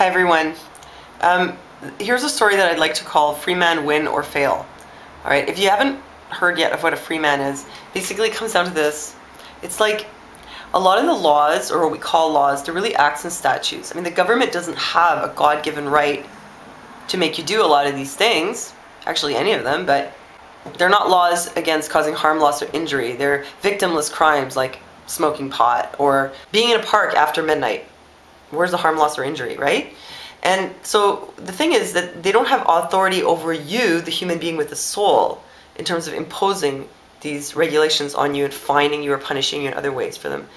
Hi everyone. Here's a story that I'd like to call Freeman Win or Fail. Alright, if you haven't heard yet of what a freeman is, basically it comes down to this. It's like a lot of the laws, or what we call laws, they're really acts and statutes. I mean, the government doesn't have a God-given right to make you do a lot of these things, actually any of them, but they're not laws against causing harm, loss, or injury. They're victimless crimes like smoking pot or being in a park after midnight. Where's the harm, loss, or injury, right? And so the thing is that they don't have authority over you, the human being with a soul, in terms of imposing these regulations on you and fining you or punishing you in other ways for them.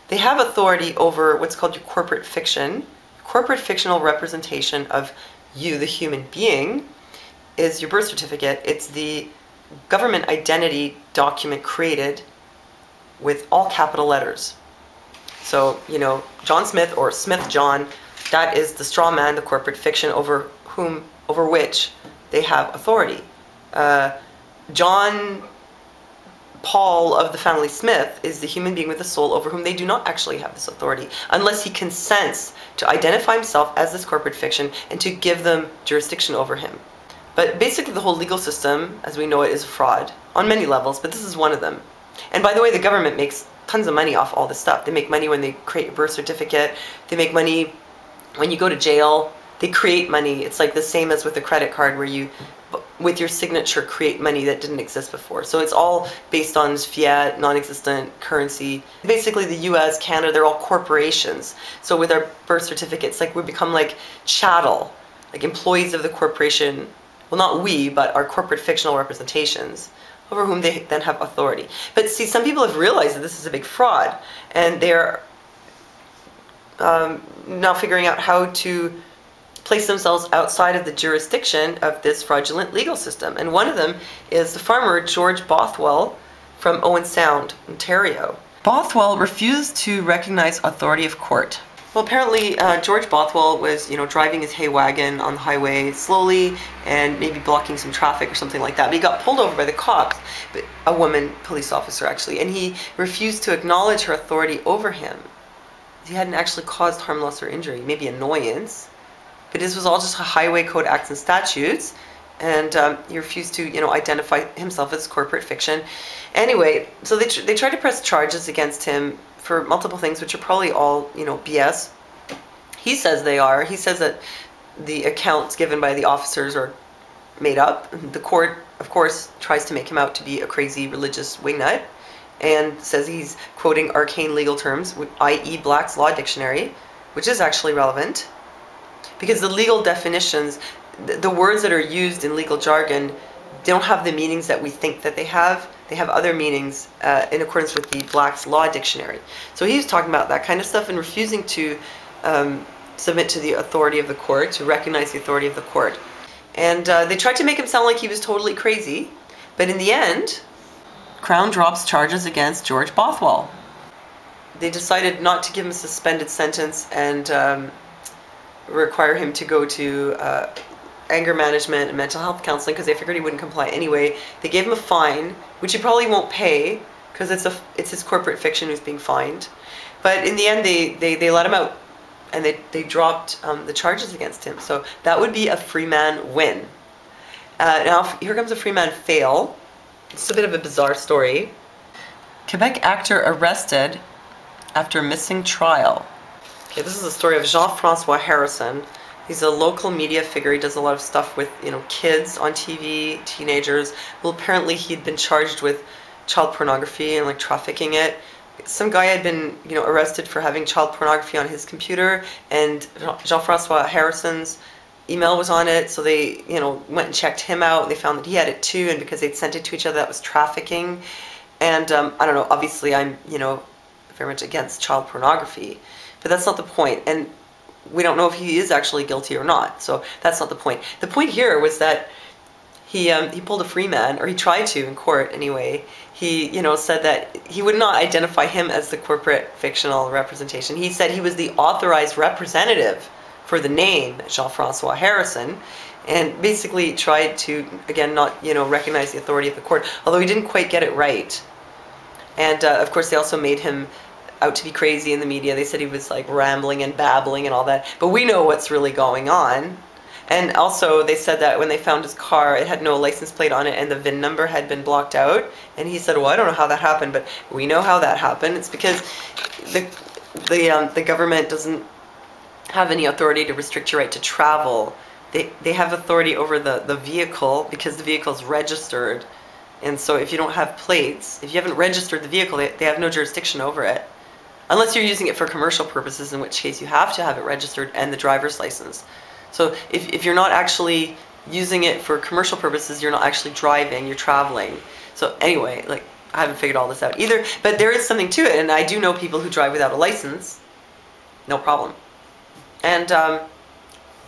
They have authority over what's called your corporate fiction. Corporate fictional representation of you, the human being, is your birth certificate. It's the government identity document created with all capital letters. So, you know, John Smith or Smith John, that is the straw man, the corporate fiction over which they have authority. John Paul of the family Smith is the human being with a soul over whom they do not actually have this authority, unless he consents to identify himself as this corporate fiction and to give them jurisdiction over him. But basically the whole legal system, as we know it, is a fraud on many levels, but this is one of them. And by the way, the government makes tons of money off all this stuff. They make money when they create a birth certificate. They make money when you go to jail. They create money. It's like the same as with a credit card where you, with your signature, create money that didn't exist before. So it's all based on fiat, non-existent currency. Basically the US, Canada, they're all corporations. So with our birth certificates, like we become like chattel, like employees of the corporation. Well, not we, but our corporate fictional representations, over whom they then have authority. But see, some people have realized that this is a big fraud, and they're now figuring out how to place themselves outside of the jurisdiction of this fraudulent legal system. And one of them is the farmer George Bothwell from Owen Sound, Ontario. Bothwell refused to recognize authority of court. Well, apparently George Bothwell was, driving his hay wagon on the highway slowly and maybe blocking some traffic or something like that. But he got pulled over by the cops, a woman police officer actually, and he refused to acknowledge her authority over him. He hadn't actually caused harm, loss, or injury, maybe annoyance, but this was all just a highway code acts and statutes, and he refused to, identify himself as corporate fiction. Anyway, so they tried to press charges against him for multiple things, which are probably all, BS. He says they are. He says that the accounts given by the officers are made up. The court, of course, tries to make him out to be a crazy religious wingnut and says he's quoting arcane legal terms, i.e. Black's Law Dictionary, which is actually relevant because the legal definitions, the words that are used in legal jargon, they don't have the meanings that we think that they have. They have other meanings in accordance with the Black's Law Dictionary. So he was talking about that kind of stuff and refusing to submit to the authority of the court, to recognize the authority of the court. And they tried to make him sound like he was totally crazy, but in the end, Crown drops charges against George Bothwell. They decided not to give him a suspended sentence and require him to go to anger management and mental health counseling because they figured he wouldn't comply anyway. They gave him a fine, which he probably won't pay because it's his corporate fiction who's being fined. But in the end, they let him out and they dropped the charges against him. So that would be a Freeman win. Now here comes a Freeman fail. It's a bit of a bizarre story. Quebec actor arrested after missing trial. Okay, this is the story of Jean-Francois Harrisson. He's a local media figure. He does a lot of stuff with, kids on TV, teenagers. Well, apparently he'd been charged with child pornography and trafficking it. Some guy had been, arrested for having child pornography on his computer, and Jean-Francois Harrisson's email was on it. So they, went and checked him out. They found that he had it too, and because they'd sent it to each other, that was trafficking. And I don't know. Obviously, I'm, very much against child pornography, but that's not the point. And we don't know if he is actually guilty or not, so that's not the point. The point here was that he pulled a Freeman, or he tried to in court anyway. He said that he would not identify him as the corporate fictional representation. He said he was the authorized representative for the name Jean-Francois Harrisson, and basically tried to, again, not recognize the authority of the court, although he didn't quite get it right. And of course they also made him out to be crazy in the media. They said he was like rambling and babbling and all that. But we know what's really going on. And also they said that when they found his car, it had no license plate on it and the VIN number had been blocked out. And he said, well, I don't know how that happened, but we know how that happened. It's because the government doesn't have any authority to restrict your right to travel. They have authority over the vehicle because the vehicle is registered. And so if you don't have plates, if you haven't registered the vehicle, they have no jurisdiction over it. Unless you're using it for commercial purposes, in which case you have to have it registered and the driver's license. So if you're not actually using it for commercial purposes, you're not actually driving, you're traveling. So anyway, like, I haven't figured all this out either, but there is something to it, and I do know people who drive without a license, no problem. And,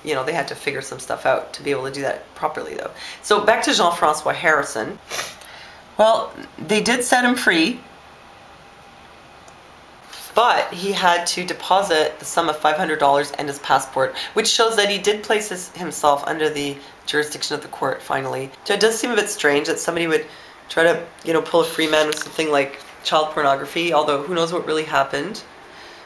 you know, they had to figure some stuff out to be able to do that properly, though. So back to Jean-Francois Harrisson. Well, they did set him free, but he had to deposit the sum of $500 and his passport, which shows that he did place himself under the jurisdiction of the court finally. So it does seem a bit strange that somebody would try to, you know, pull a free man with something like child pornography, although who knows what really happened.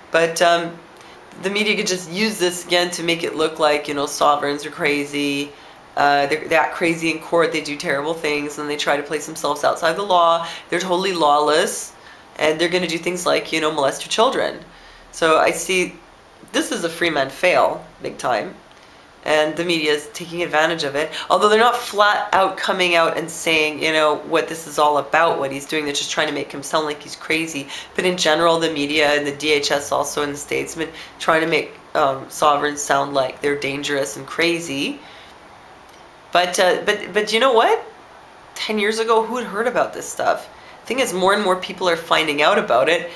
But the media could just use this again to make it look like, you know, sovereigns are crazy. They're that crazy in court, they do terrible things, and they try to place themselves outside the law. They're totally lawless. And they're going to do things like, you know, molest your children. So I see this is a free man fail, big time. And the media is taking advantage of it. Although they're not flat out coming out and saying, you know, what this is all about, what he's doing. They're just trying to make him sound like he's crazy. But in general, the media and the DHS also in the States have been trying to make sovereigns sound like they're dangerous and crazy. But you know what? 10 years ago, who had heard about this stuff? The thing is, more and more people are finding out about it,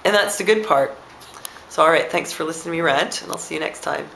and that's the good part. So, all right, thanks for listening to me rant, and I'll see you next time.